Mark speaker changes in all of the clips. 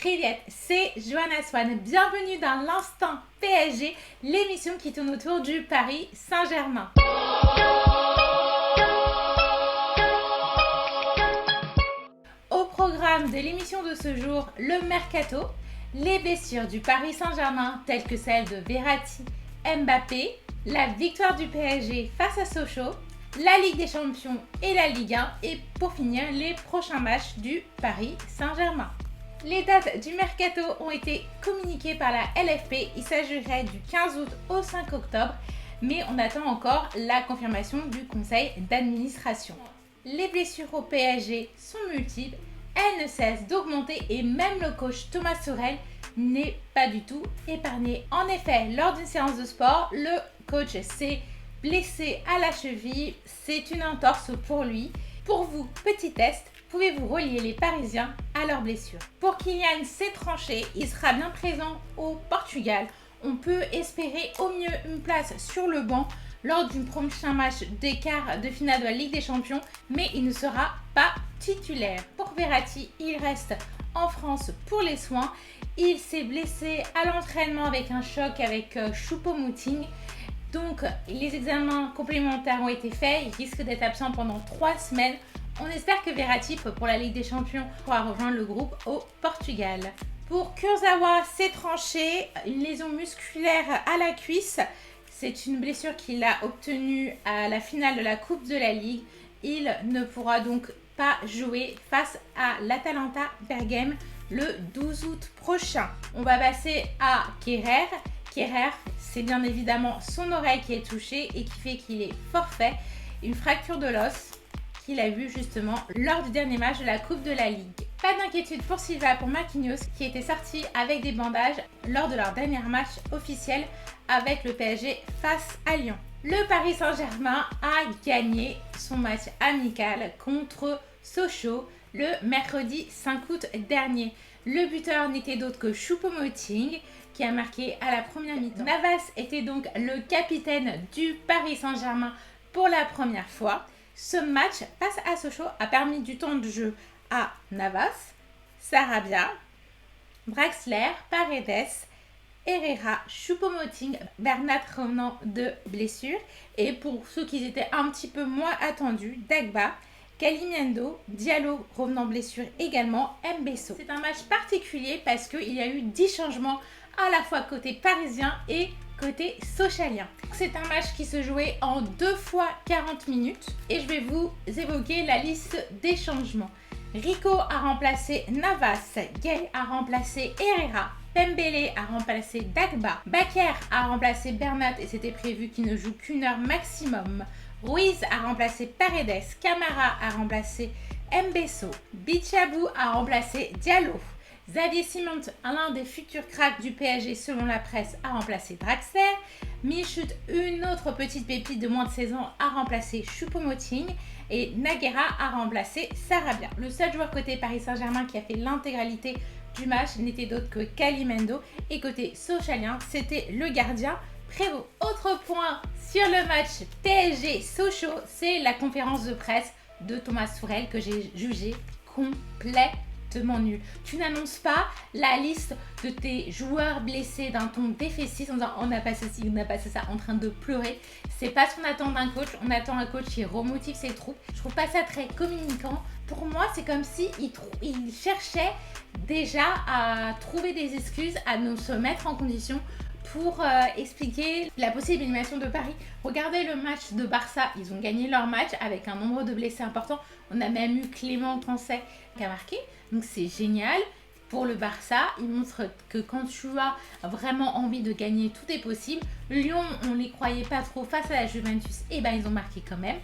Speaker 1: Привет, c'est Johanna Swan. Bienvenue dans l'Instant PSG, l'émission qui tourne autour du Paris Saint-Germain. Au programme de l'émission de ce jour, le Mercato, les blessures du Paris Saint-Germain telles que celles de Verratti, Mbappé, la victoire du PSG face à Sochaux, la Ligue des Champions et la Ligue 1 et pour finir les prochains matchs du Paris Saint-Germain. Les dates du Mercato ont été communiquées par la LFP, il s'agirait du 15 août au 5 octobre, mais on attend encore la confirmation du conseil d'administration. Les blessures au PSG sont multiples, elles ne cessent d'augmenter et même le coach Thomas Tuchel n'est pas du tout épargné. En effet, lors d'une séance de sport, le coach s'est blessé à la cheville, c'est une entorse pour lui. Pour vous, petit test, pouvez-vous relier les Parisiens à leurs blessures? Pour Kylian, c'est tranché, il sera bien présent au Portugal. On peut espérer au mieux une place sur le banc lors du prochain match des quarts de finale de la Ligue des Champions, mais il ne sera pas titulaire. Pour Verratti, il reste en France pour les soins. Il s'est blessé à l'entraînement avec un choc avec Choupo-Moting. Donc, les examens complémentaires ont été faits. Il risque d'être absent pendant 3 semaines. On espère que Verratti, pour la Ligue des Champions, pourra rejoindre le groupe au Portugal. Pour Kurzawa, c'est tranché. Une lésion musculaire à la cuisse. C'est une blessure qu'il a obtenue à la finale de la Coupe de la Ligue. Il ne pourra donc pas jouer face à l'Atalanta Bergame le 12 août prochain. On va passer à Kehrer. Kehrer, c'est bien évidemment son oreille qui est touchée et qui fait qu'il est forfait. Une fracture de l'os qu'il a vu justement lors du dernier match de la Coupe de la Ligue. Pas d'inquiétude pour Silva, pour Marquinhos qui était sorti avec des bandages lors de leur dernier match officiel avec le PSG face à Lyon. Le Paris Saint-Germain a gagné son match amical contre Sochaux le mercredi 5 août dernier. Le buteur n'était d'autre que Choupo-Moting qui a marqué à la première mi-temps. Navas était donc le capitaine du Paris Saint-Germain pour la première fois. Ce match face à Sochaux a permis du temps de jeu à Navas, Sarabia, Draxler, Paredes, Herrera, Choupo-Moting, Bernat revenant de blessure et pour ceux qui étaient un petit peu moins attendus, Dagba, Kalimundo, Diallo revenant blessure également, Mbesso. C'est un match particulier parce qu'il y a eu 10 changements à la fois côté parisien et côté sochalien. C'est un match qui se jouait en 2 fois 40 minutes et je vais vous évoquer la liste des changements. Rico a remplacé Navas, Gay a remplacé Herrera, Pembele a remplacé Dagba, Bakker a remplacé Bernat et c'était prévu qu'il ne joue qu'1 heure maximum. Ruiz a remplacé Paredes, Camara a remplacé Mbesso, Bichabou a remplacé Diallo. Xavier Simons, l'un des futurs cracks du PSG selon la presse, a remplacé Draxler. Michut, une autre petite pépite de moins de 16 ans, a remplacé Choupo-Moting. Et Naguera a remplacé Sarabia. Le seul joueur côté Paris Saint-Germain qui a fait l'intégralité du match n'était d'autre que Kalimundo. Et côté sochalien, c'était le gardien Prévost. Autre point sur le match PSG-Sochaux, c'est la conférence de presse de Thomas Tuchel que j'ai jugée complètement nul. Tu n'annonces pas la liste de tes joueurs blessés d'un ton défaitiste en disant on n'a pas ceci, on n'a pas ça, en train de pleurer. C'est pas ce qu'on attend d'un coach. On attend un coach qui remotive ses troupes. Je trouve pas ça très communicant. Pour moi, c'est comme si il cherchait déjà à trouver des excuses, à nous se mettre en condition pour expliquer la possible élimination de Paris. Regardez le match de Barça, ils ont gagné leur match avec un nombre de blessés important. On a même eu Clément Cancet qui a marqué, donc c'est génial. Pour le Barça, il montre que quand tu as vraiment envie de gagner, tout est possible. Lyon, on les croyait pas trop face à la Juventus, et ben ils ont marqué quand même.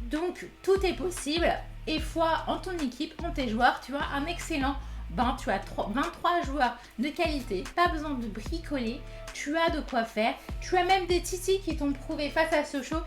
Speaker 1: Donc tout est possible et foi en ton équipe, en tes joueurs, tu as un excellent tu as 23 joueurs de qualité, pas besoin de bricoler, tu as de quoi faire, tu as même des titis qui t'ont prouvé face à Sochaux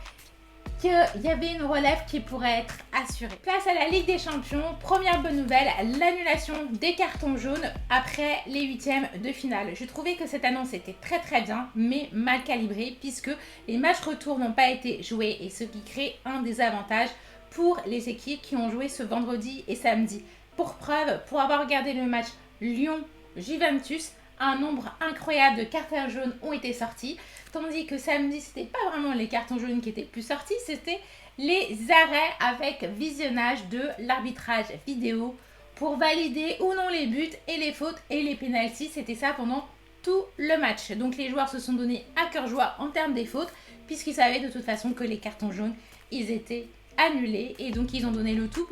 Speaker 1: qu'il y avait une relève qui pourrait être assurée. Place à la Ligue des Champions, première bonne nouvelle, l'annulation des cartons jaunes après les 8e de finale. Je trouvais que cette annonce était très bien, mais mal calibrée puisque les matchs retour n'ont pas été joués et ce qui crée un désavantage pour les équipes qui ont joué ce vendredi et samedi. Pour preuve, pour avoir regardé le match Lyon Juventus, un nombre incroyable de cartons jaunes ont été sortis, tandis que samedi, c'était pas vraiment les cartons jaunes qui étaient plus sortis, c'était les arrêts avec visionnage de l'arbitrage vidéo pour valider ou non les buts et les fautes et les pénaltys. C'était ça pendant tout le match. Donc les joueurs se sont donnés à cœur joie en termes des fautes, puisqu'ils savaient de toute façon que les cartons jaunes, ils étaient annulés, et donc ils ont donné le tout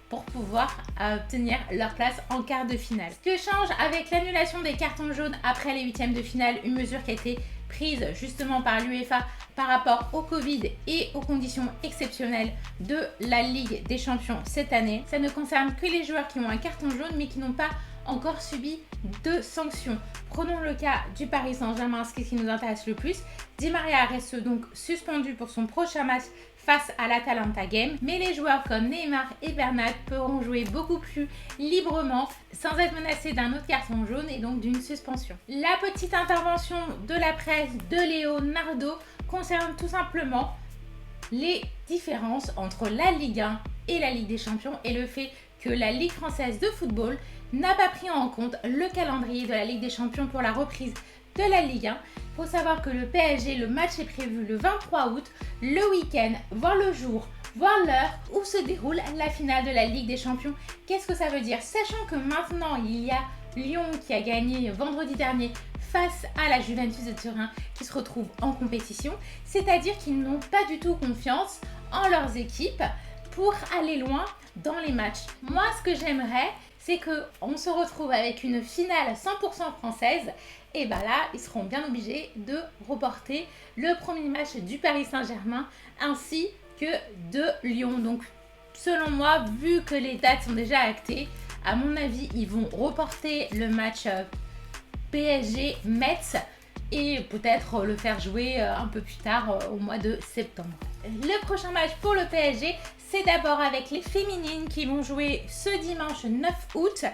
Speaker 1: pour pouvoir obtenir leur place en quart de finale. Ce que change avec l'annulation des cartons jaunes après les huitièmes de finale, une mesure qui a été prise justement par l'UEFA par rapport au Covid et aux conditions exceptionnelles de la Ligue des Champions cette année. Ça ne concerne que les joueurs qui ont un carton jaune mais qui n'ont pas encore subi de sanctions. Prenons le cas du Paris Saint-Germain, ce qui nous intéresse le plus. Di Maria reste donc suspendu pour son prochain match face à l'Atalanta Game, mais les joueurs comme Neymar et Bernat pourront jouer beaucoup plus librement sans être menacés d'un autre carton jaune et donc d'une suspension. La petite intervention de la presse de Leonardo concerne tout simplement les différences entre la Ligue 1 et la Ligue des Champions et le fait que la Ligue française de football n'a pas pris en compte le calendrier de la Ligue des Champions pour la reprise de la Ligue 1. Il faut savoir que le PSG, le match est prévu le 23 août, le week-end, voire le jour, voire l'heure où se déroule la finale de la Ligue des Champions. Qu'est-ce que ça veut dire? Sachant que maintenant, il y a Lyon qui a gagné vendredi dernier face à la Juventus de Turin qui se retrouve en compétition, c'est-à-dire qu'ils n'ont pas du tout confiance en leurs équipes pour aller loin dans les matchs. Moi, ce que j'aimerais, c'est qu'on se retrouve avec une finale 100% française, et bien là, ils seront bien obligés de reporter le premier match du Paris Saint-Germain ainsi que de Lyon. Donc, selon moi, vu que les dates sont déjà actées, à mon avis, ils vont reporter le match PSG-Metz et peut-être le faire jouer un peu plus tard au mois de septembre. Le prochain match pour le PSG, c'est d'abord avec les féminines qui vont jouer ce dimanche 9 août.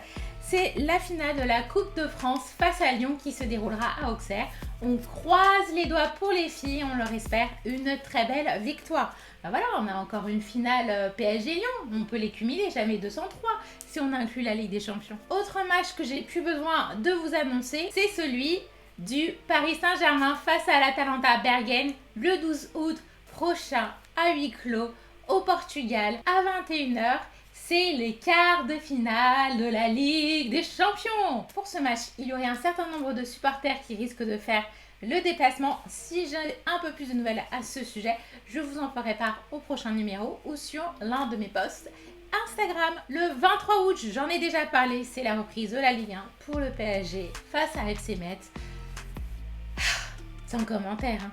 Speaker 1: C'est la finale de la Coupe de France face à Lyon qui se déroulera à Auxerre. On croise les doigts pour les filles, on leur espère une très belle victoire. Ben voilà, on a encore une finale PSG-Lyon, on peut les cumuler, jamais 203 si on inclut la Ligue des Champions. Autre match que j'ai plus besoin de vous annoncer, c'est celui du Paris Saint-Germain face à l'Atalanta Bergame le 12 août prochain à huis clos au Portugal à 21h. C'est les quarts de finale de la Ligue des Champions. Pour ce match, il y aurait un certain nombre de supporters qui risquent de faire le déplacement. Si j'ai un peu plus de nouvelles à ce sujet, je vous en ferai part au prochain numéro ou sur l'un de mes posts Instagram. Le 23 août, j'en ai déjà parlé, c'est la reprise de la Ligue 1 pour le PSG face à FC Metz. Sans commentaire, hein.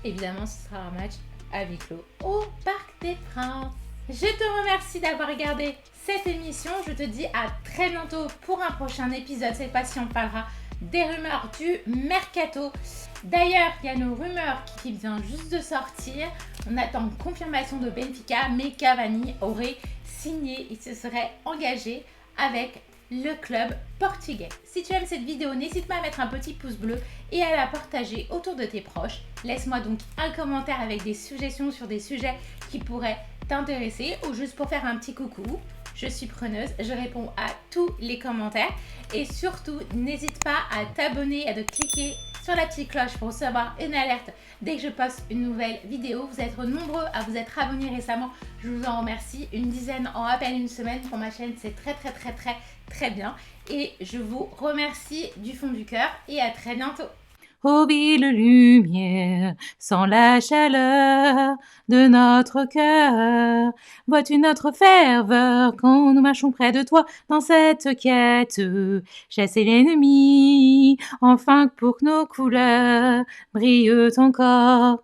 Speaker 1: Évidemment, ce sera un match à huis clos au Parc des Princes. Je te remercie d'avoir regardé cette émission. Je te dis à très bientôt pour un prochain épisode. Cette fois-ci, on parlera des rumeurs du mercato. D'ailleurs, il y a nos rumeurs qui viennent juste de sortir. On attend confirmation de Benfica, mais Cavani aurait signé, il se serait engagé avec le club portugais. Si tu aimes cette vidéo, n'hésite pas à mettre un petit pouce bleu et à la partager autour de tes proches. Laisse-moi donc un commentaire avec des suggestions sur des sujets qui pourraient t'intéresser ou juste pour faire un petit coucou. Je suis preneuse, je réponds à tous les commentaires et surtout n'hésite pas à t'abonner et à cliquer sur la petite cloche pour recevoir une alerte dès que je poste une nouvelle vidéo. Vous êtes nombreux à vous être abonnés récemment, je vous en remercie. Une dizaine en à peine une semaine pour ma chaîne, c'est très bien et je vous remercie du fond du cœur et à très bientôt.
Speaker 2: Ô ville lumière, sans la chaleur de notre cœur, vois-tu notre ferveur quand nous marchons près de toi dans cette quête, chasser l'ennemi, enfin pour que nos couleurs brillent encore.